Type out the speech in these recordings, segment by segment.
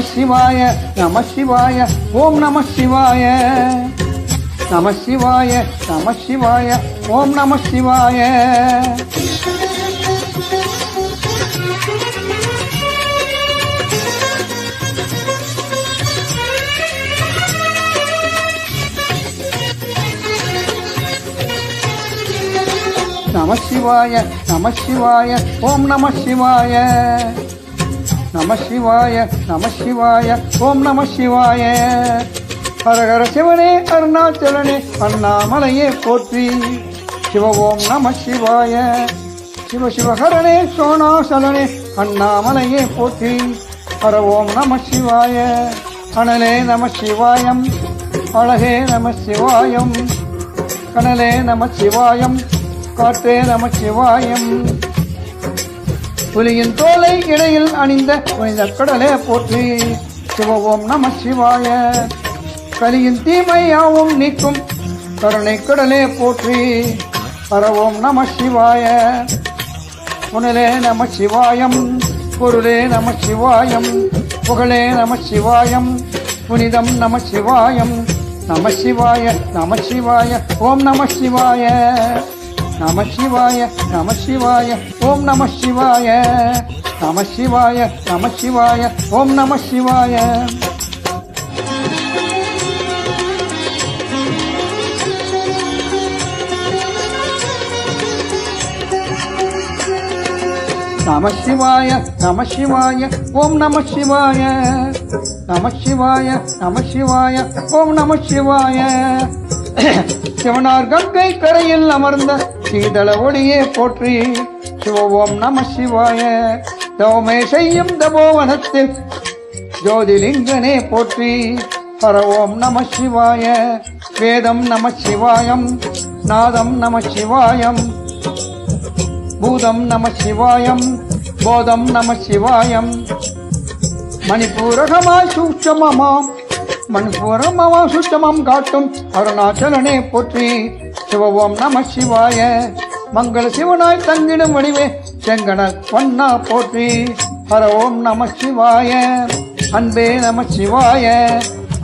சிவாய நம சிவாய ஓம் நம சிவாய நம சிவாய நம சிவாய ஓம் நம சிவாய நம சிவாய நம சிவாய ஓம் நம சிவாய நம சிவாய நம சிவாய ஓம் நம சிவாய ஹரஹர சிவனே அருணாச்சலனே அண்ணாமலையே போற்றி சிவ ஓம் நம சிவாய சிவ சிவஹரனே சோணாசலனே அண்ணாமலையே போற்றி ஹர ஓம் நம சிவாய அனலே நம சிவாயம் அழகே நம சிவாயம் கனலே நம சிவாயம் காற்றே நம சிவாயம் புலியின் தோலை இடையில் அணிந்த புனித கடலே போற்றி சிவ ஓம் நம சிவாய கலியின் தீமையாவும் நீக்கும் கருணை கடலே போற்றி ஹர ஓம் நம சிவாய புனலே நம சிவாயம் பொருளே நம சிவாயம் புகழே நம சிவாயம் புனிதம் நம சிவாயம் நம சிவாய நம சிவாய ஓம் நம சிவாய நம சிவாய நம சிவாய ஓம் நம சிவாய நம சிவாய நம சிவாய ஓம் நம சிவாய நம சிவாய நம சிவாய ஓம் நம சிவாய நம சிவாய நம சிவாய ஓம் நம சிவாய சிவனார் கங்கை கரையில் அமர்ந்த சீதள ஒளியே போற்றி சிவ ஓம் நம சிவாய தவமே செய்யும் தபோவனத்தில் ஜோதிலிங்கனே போற்றி ஹர ஓம் நம சிவாய வேதம் நம சிவாயம் நாதம் நம சிவாயம் பூதம் நம சிவாயம் போதம் நம சிவாயம் மணிப்பூரகமாய் சூட்சமமாம் மணிப்பூரகமா சுத்தமம் காட்டும் அருணாச்சலனே போற்றி சிவ ஓம் நம சிவாய மங்கள சிவனாய் தங்கிடும் வடிவே செங்கன பொன்னா போற்றி ஹர ஓம் நம சிவாய அன்பே நம சிவாய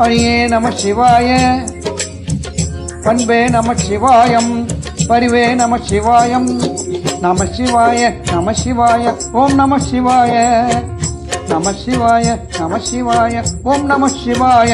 அணியே நம சிவாய பண்பே நம சிவாயம் பரிவே நம சிவாயம் நம சிவாய நம சிவாய ஓம் நம சிவாய நம சிவாய நம சிவாய ஓம் நம சிவாய